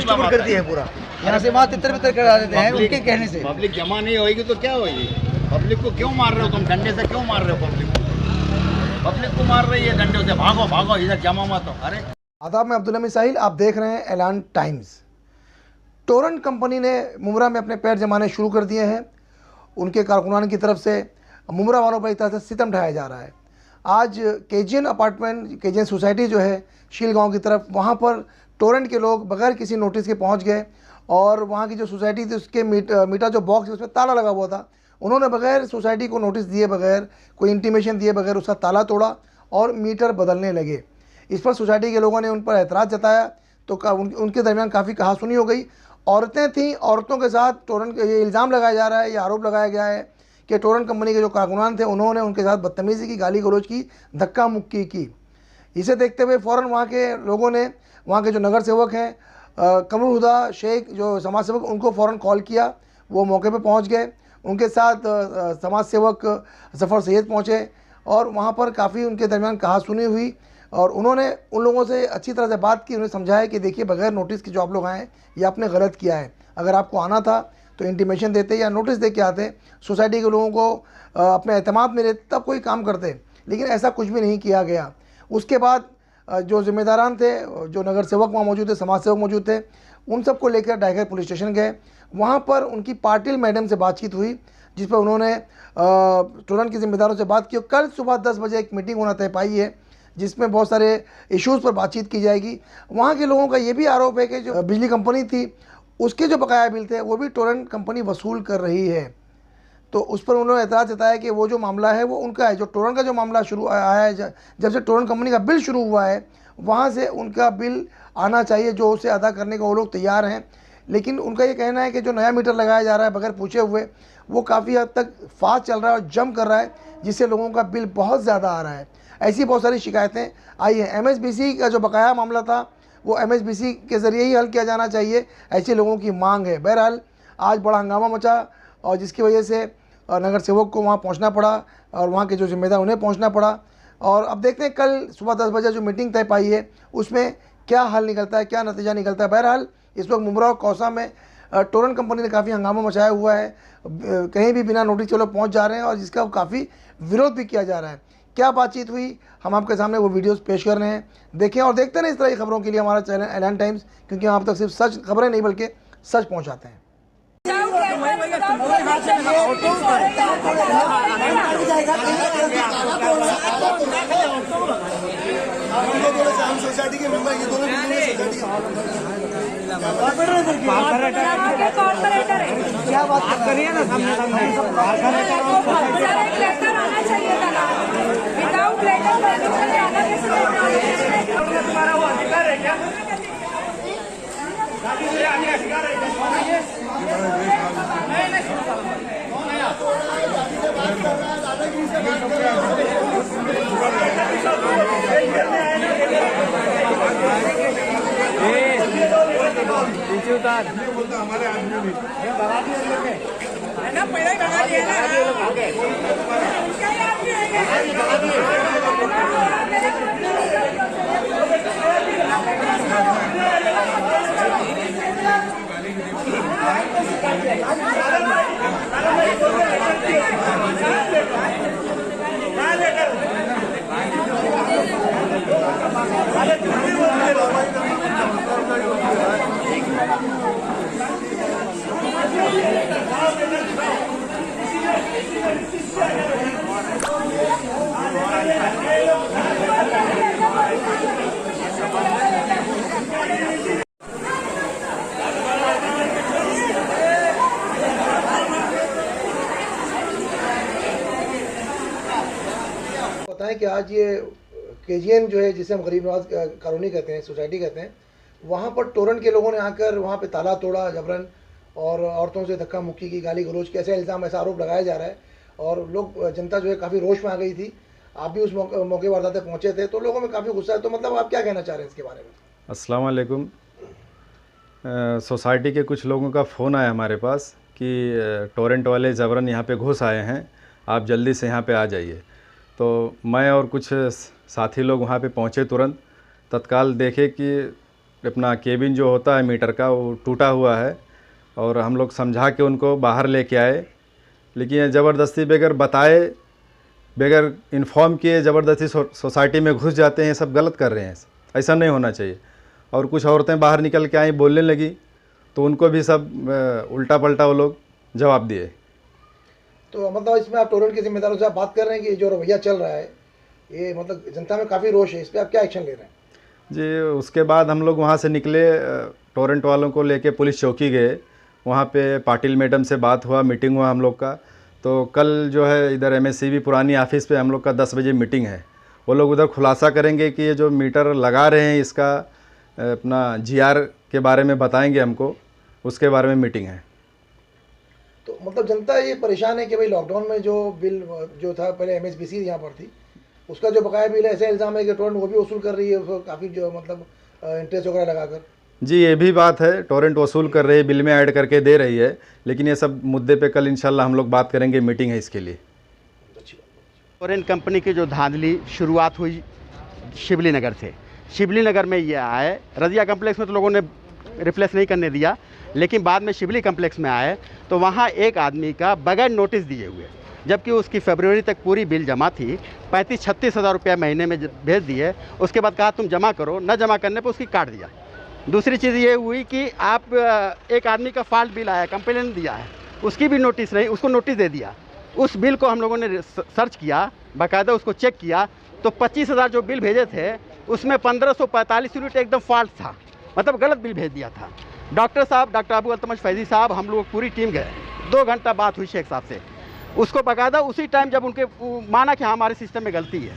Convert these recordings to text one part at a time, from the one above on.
Distribute कर दिया है पूरा, यहाँ से वहाँ तितर बितर करा देते हैं उनके कहने से। पब्लिक जमा नहीं होगी तो क्या होगी? पब्लिक को क्यों मार रहे हो तुम? डंडे से क्यों मार रहे हो पब्लिक को? पब्लिक को मार रही है डंडे से, भागो भागो इधर जमा मत हो। अरे आदाब, मैं अब्दुल हमीद साहिल, आप देख रहे हैं ऐलान टाइम्स। टोरेंट कंपनी ने मुमरा में अपने पैर जमाने शुरू कर दिए हैं। उनके कारकुनान की तरफ से मुमरा वालों पर एक तरह से सितम ढाया जा रहा है। आज केजीएन अपार्टमेंट, केजीएन सोसाइटी जो है शील गांव की तरफ, वहां पर टोरेंट के लोग बगैर किसी नोटिस के पहुंच गए और वहां की जो सोसाइटी थी उसके मीटर जो बॉक्स है उसमें ताला लगा हुआ था। उन्होंने बगैर सोसाइटी को नोटिस दिए बगैर, कोई इंटीमेशन दिए बगैर उसका ताला तोड़ा और मीटर बदलने लगे। इस पर सोसाइटी के लोगों ने उन पर एतराज़ जताया तो उनके दरमियान काफ़ी कहासुनी हो गई। औरतें थीं, औरतों के साथ टोरेंट, ये इल्ज़ाम लगाया जा रहा है, ये आरोप लगाया गया है कि टोरेंट कंपनी के जो कारकुनान थे उन्होंने उनके साथ बदतमीज़ी की, गाली गलौज की, धक्का मुक्की की। इसे देखते हुए फ़ौरन वहाँ के लोगों ने, वहाँ के जो नगर सेवक हैं कमरुल हुदा शेख जो समाज सेवक, उनको फ़ौरन कॉल किया। वो मौके पर पहुँच गए, उनके साथ समाज सेवक ज़फ़र सैयद पहुँचे और वहाँ पर काफ़ी उनके दरमियान कहासुनी हुई और उन्होंने उन लोगों से अच्छी तरह से बात की। उन्हें समझाया कि देखिए बगैर नोटिस के जो आप लोग आए ये आपने गलत किया है, अगर आपको आना था तो इंटीमेशन देते या नोटिस दे के आते, सोसाइटी के लोगों को अपने एतमाद में लेते, तब कोई काम करते, लेकिन ऐसा कुछ भी नहीं किया गया। उसके बाद जो ज़िम्मेदारान थे, जो नगर सेवक वहाँ मौजूद थे, समाज सेवक मौजूद थे, उन सबको लेकर डायगर पुलिस स्टेशन गए। वहाँ पर उनकी पाटिल मैडम से बातचीत हुई जिस पर उन्होंने टोरेंट के ज़िम्मेदारों से बात की। कल सुबह 10 बजे एक मीटिंग होना तय पाई है जिसमें बहुत सारे इश्यूज़ पर बातचीत की जाएगी। वहाँ के लोगों का ये भी आरोप है कि जो बिजली कंपनी थी उसके जो बकाया बिल थे वो भी टोरेंट कंपनी वसूल कर रही है। तो उस पर उन्होंने एतराज़ जताया कि वो जो मामला है वो उनका है। जो टोरेंट का जो मामला शुरू आया है, जब से टोरेंट कंपनी का बिल शुरू हुआ है वहाँ से उनका बिल आना चाहिए, जो उसे अदा करने को वो लोग तैयार हैं। लेकिन उनका ये कहना है कि जो नया मीटर लगाया जा रहा है बगैर पूछे हुए, वो काफ़ी हद तक फास्ट चल रहा है और जम कर रहा है, जिससे लोगों का बिल बहुत ज़्यादा आ रहा है। ऐसी बहुत सारी शिकायतें आई हैं। एमएसबीसी का जो बकाया मामला था वो एमएसबीसी के ज़रिए ही हल किया जाना चाहिए, ऐसे लोगों की मांग है। बहरहाल आज बड़ा हंगामा मचा और जिसकी वजह से नगर सेवक को वहाँ पहुँचना पड़ा और वहाँ के जो जिम्मेदार उन्हें पहुँचना पड़ा। और अब देखते हैं कल सुबह 10 बजे जो मीटिंग तय पाई है उसमें क्या हल निकलता है, क्या नतीजा निकलता है। बहरहाल इस वक्त मुमरा और कौसा में टोरेंट कंपनी ने काफ़ी हंगामा मचाया हुआ है। कहीं भी बिना नोटिस के लोग पहुँच जा रहे हैं और जिसका काफ़ी विरोध भी किया जा रहा है। क्या बातचीत हुई, हम आपके सामने वो वीडियोस पेश कर रहे हैं, देखें और देखते रहें इस तरह की खबरों के लिए हमारा चैनल ऐलान टाइम्स, क्योंकि हम आप तक सिर्फ सच खबरें नहीं बल्कि सच पहुंचाते हैं। सोसाइटी के मेंबर ये दोनों कॉर्पोरेटर है, क्या बात करिए ना, सामने आना चाहिए था ना, विदाउट लेटर आना कैसे? तुम्हारा वो अधिकार है क्या? उतार हमारे आदमी है ना, पहले ही भगा दिया बताएं कि आज ये केजीएन जो है, जिसे हम गरीब नवाज कॉलोनी कहते हैं, सोसाइटी कहते हैं, वहाँ पर टोरेंट के लोगों ने आकर वहाँ पे ताला तोड़ा जबरन और औरतों से धक्का मुक्की की, गाली गलौज की, ऐसा इल्ज़ाम, ऐसा आरोप लगाया जा रहा है। और लोग, जनता जो है काफ़ी रोष में आ गई थी। आप भी उस मौके वारदात पे पहुँचे थे, तो लोगों में काफ़ी गुस्सा है। तो मतलब आप क्या कहना चाह रहे हैं इसके बारे में? अस्सलाम वालेकुम। सोसाइटी के कुछ लोगों का फ़ोन आया हमारे पास कि टोरेंट वाले ज़बरन यहाँ पे घुस आए हैं, आप जल्दी से यहाँ पे आ जाइए। तो मैं और कुछ साथी लोग वहाँ पे पहुँचे, तुरंत तत्काल देखे कि अपना केबिन जो होता है मीटर का वो टूटा हुआ है और हम लोग समझा के उनको बाहर लेके आए, लेकिन ये ज़बरदस्ती बगैर बताए, बगैर इन्फॉर्म किए ज़बरदस्ती सोसाइटी में घुस जाते हैं। ये सब गलत कर रहे हैं, ऐसा नहीं होना चाहिए। और कुछ औरतें बाहर निकल के आई, बोलने लगी, तो उनको भी सब उल्टा पल्टा वो लोग जवाब दिए। तो मतलब इसमें आप टोरेंट के जिम्मेदारों से आप बात कर रहे हैं कि जो रवैया चल रहा है ये मतलब जनता में काफ़ी रोष है, इस पर आप क्या एक्शन ले रहे हैं? जी, उसके बाद हम लोग वहाँ से निकले, टोरेंट वालों को लेके पुलिस चौकी गए। वहाँ पे पाटिल मैडम से बात हुआ, मीटिंग हुआ हम लोग का। तो कल जो है इधर MSCB पुरानी ऑफिस पे हम लोग का 10 बजे मीटिंग है। वो लोग उधर खुलासा करेंगे कि ये जो मीटर लगा रहे हैं इसका अपना GR के बारे में बताएंगे हमको, उसके बारे में मीटिंग है। तो मतलब जनता ये परेशान है कि भाई लॉकडाउन में जो बिल जो था पहले MSBC यहाँ पर थी, उसका जो बकाया बिल है, ऐसा इल्ज़ाम है कि टोरेंट वो भी वसूल कर रही है उसको काफ़ी जो मतलब इंटरेस्ट वगैरह लगाकर। जी, ये भी बात है, टोरेंट वसूल कर रही है, बिल में ऐड करके दे रही है, लेकिन ये सब मुद्दे पे कल इंशाल्लाह हम लोग बात करेंगे, मीटिंग है इसके लिए। टोरेंट कंपनी की जो धांधली शुरुआत हुई शिवली नगर से, शिवली नगर में ये आए, रजिया कम्प्लेक्स में तो लोगों ने रिप्लेस नहीं करने दिया, लेकिन बाद में शिवली कम्प्लेक्स में आए तो वहाँ एक आदमी का बगैर नोटिस दिए हुए, जबकि उसकी फरवरी तक पूरी बिल जमा थी, 35-36 हज़ार रुपया महीने में भेज दिए। उसके बाद कहा तुम जमा करो, न जमा करने पर उसकी काट दिया। दूसरी चीज़ ये हुई कि आप एक आदमी का फॉल्ट बिल आया, कंप्लेन दिया है, उसकी भी नोटिस नहीं, उसको नोटिस दे दिया। उस बिल को हम लोगों ने सर्च किया, बाकायदा उसको चेक किया, तो 25,000 जो बिल भेजे थे उसमें 1545 यूनिट एकदम फॉल्ट था, मतलब गलत बिल भेज दिया था। डॉक्टर साहब, डॉक्टर अबू अल्तमश फैज़ी साहब, हम लोग पूरी टीम गए, 2 घंटा बात हुई शेख साहब से। उसको बाकायदा उसी टाइम जब उनके माना कि हाँ हमारे सिस्टम में गलती है,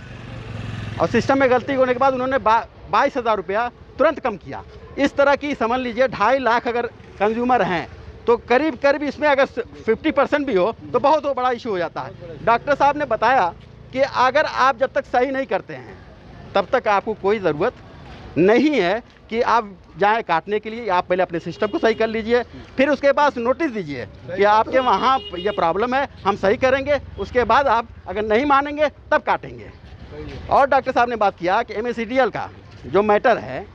और सिस्टम में गलती होने के बाद उन्होंने 22,000 रुपया तुरंत कम किया। इस तरह की समझ लीजिए 2.5 लाख अगर कंज्यूमर हैं तो करीब करीब इसमें अगर 50% भी हो तो बहुत बड़ा इशू हो जाता है। डॉक्टर साहब ने बताया कि अगर आप जब तक सही नहीं करते हैं तब तक आपको कोई ज़रूरत नहीं है कि आप जाएं काटने के लिए। आप पहले अपने सिस्टम को सही कर लीजिए, फिर उसके बाद नोटिस दीजिए कि आपके वहाँ ये प्रॉब्लम है, हम सही करेंगे, उसके बाद आप अगर नहीं मानेंगे तब काटेंगे। और डॉक्टर साहब ने बात किया कि MSCDL का जो मैटर है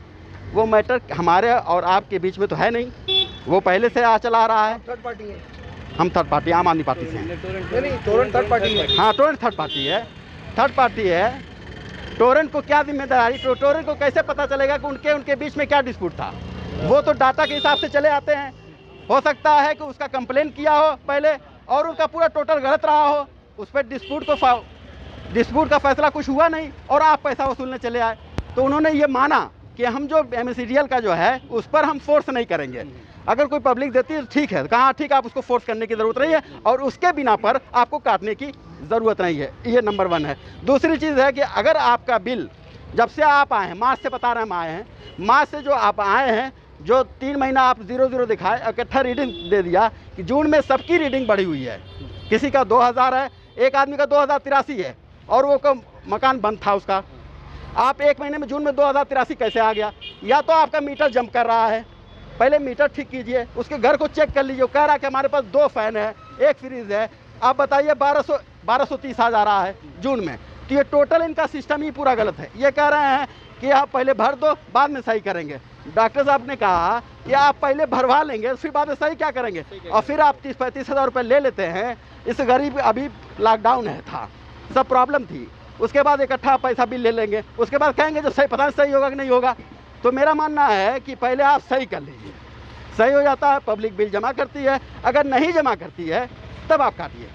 वो मैटर हमारे और आपके बीच में तो है नहीं, वो पहले से चला आ रहा है। थर्ड पार्टी है, हम थर्ड पार्टी, आम आदमी पार्टी से हैं। नहीं टोरेंट थर्ड पार्टी है। हाँ, टोरेंट थर्ड पार्टी है, थर्ड पार्टी है। टोरेंट को क्या जिम्मेदारी, टोरेंट को कैसे पता चलेगा कि उनके बीच में क्या डिस्प्यूट था? वो तो डाटा के हिसाब से चले आते हैं। हो सकता है कि उसका कंप्लेन किया हो पहले और उनका पूरा टोटल गलत रहा हो, उस पर डिस्प्यूट का फैसला कुछ हुआ नहीं और आप पैसा वसूलने चले आए। तो उन्होंने ये माना कि हम जो MSCDL का जो है उस पर हम फोर्स नहीं करेंगे। अगर कोई पब्लिक देती है तो ठीक है, कहाँ ठीक है, आप उसको फोर्स करने की ज़रूरत नहीं है और उसके बिना पर आपको काटने की ज़रूरत नहीं है। ये नंबर 1 है। दूसरी चीज़ है कि अगर आपका बिल जब से आप आए हैं, मार्च से बता रहे हैं हम आए हैं, मार्च से जो आप आए हैं, जो 3 महीना आप 0-0 दिखाए, इकट्ठा रीडिंग दे दिया कि जून में सबकी रीडिंग बढ़ी हुई है। किसी का 2000 है, एक आदमी का 2083 है और वो मकान बंद था उसका। आप 1 महीने में जून में 2083 कैसे आ गया? या तो आपका मीटर जंप कर रहा है, पहले मीटर ठीक कीजिए, उसके घर को चेक कर लीजिए। कह रहा है कि हमारे पास 2 फैन है, 1 फ्रिज है, आप बताइए 1230 आ जा रहा है जून में। तो ये टोटल इनका सिस्टम ही पूरा गलत है। ये कह रहे हैं कि आप पहले भर दो, बाद में सही करेंगे। डॉक्टर साहब ने कहा कि आप पहले भरवा लेंगे, फिर बाद में सही क्या करेंगे? और फिर आप 30-35 हज़ार रुपये ले लेते हैं। इस गरीब अभी लॉकडाउन है था, सब प्रॉब्लम थी, उसके बाद इकट्ठा पैसा बिल ले लेंगे, उसके बाद कहेंगे जो सही, पता नहीं सही होगा कि नहीं होगा। तो मेरा मानना है कि पहले आप सही कर लीजिए, सही हो जाता है, पब्लिक बिल जमा करती है। अगर नहीं जमा करती है तब आप काटिए।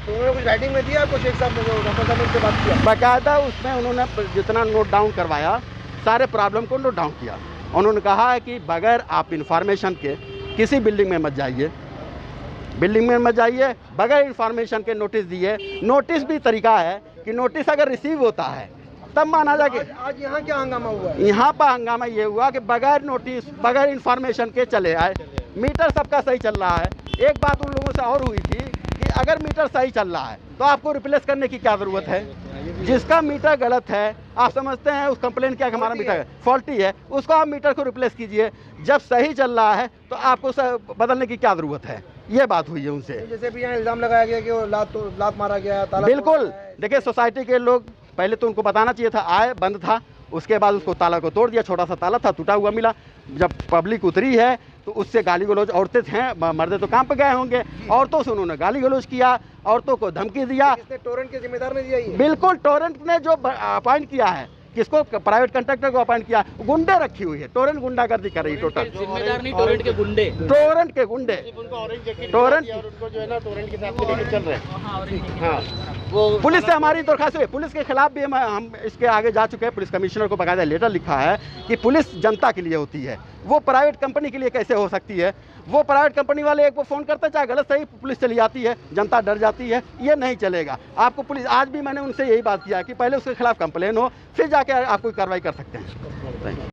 तो उन्होंने कुछ राइटिंग में दिया आपको शेख साहब ने, जो डॉक्टर साहब ने उनसे बात किया? बाकायदा उसमें उन्होंने जितना नोट डाउन करवाया, सारे प्रॉब्लम को नोट डाउन किया। उन्होंने कहा है कि बगैर आप इन्फॉर्मेशन के किसी बिल्डिंग में मत जाइए, बिल्डिंग में मत जाइए बगैर इन्फॉर्मेशन के। नोटिस दिए, नोटिस भी तरीका है कि नोटिस अगर रिसीव होता है तब माना जाए। आज यहाँ क्या हंगामा हुआ है? यहाँ पर हंगामा ये हुआ कि बगैर नोटिस, बगैर इन्फॉर्मेशन के चले आए। मीटर सबका सही चल रहा है। एक बात उन लोगों से और हुई थी कि अगर मीटर सही चल रहा है तो आपको रिप्लेस करने की क्या ज़रूरत है? जिसका मीटर गलत है, आप समझते हैं उस कंप्लेन किया कि हमारा मीटर फॉल्टी है, उसको आप मीटर को रिप्लेस कीजिए। जब सही चल रहा है तो आपको बदलने की क्या ज़रूरत है? ये बात हुई है उनसे। जैसे भी यहाँ इल्ज़ाम लगाया गया कि वो लात मारा गया, ताला बिल्कुल। देखिए, सोसाइटी के लोग, पहले तो उनको बताना चाहिए था, आए बंद था, उसके बाद उसको ताला को तोड़ दिया, छोटा सा ताला था, टूटा हुआ मिला। जब पब्लिक उतरी है तो उससे गाली गलौज, औरतें हैं, मर्दे तो काम पे गए होंगे, औरतों से उन्होंने गाली गलौज किया, औरतों को धमकी दिया। टोरेंट के जिम्मेदार ने दिया ये? बिल्कुल, टोरेंट ने जो अपॉइंट किया है, किसको, प्राइवेट कंट्रैक्टर को अपॉइंट किया, गुंडे रखी हुई है, टोरेंट गुंडागर्दी कर रही है टोटल। जिम्मेदार नहीं टोरेंट के गुंडे, टोरेंट के गुंडे, टोरेंट उनको जो है ना टोरेंट के साथ लेके चल रहे हैं। हाँ, पुलिस से हमारी दरखास्त हुई, पुलिस के खिलाफ भी हम इसके आगे जा चुके हैं। पुलिस कमिश्नर को बाकायदा लेटर लिखा है कि पुलिस जनता के लिए होती है, वो प्राइवेट कंपनी के लिए कैसे हो सकती है। वो प्राइवेट कंपनी वाले एक वो फ़ोन करते, चाहे गलत सही, पुलिस चली जाती है, जनता डर जाती है, ये नहीं चलेगा। आपको पुलिस, आज भी मैंने उनसे यही बात किया कि पहले उसके खिलाफ कंप्लेन हो, फिर जाके आप कोई कार्रवाई कर सकते हैं।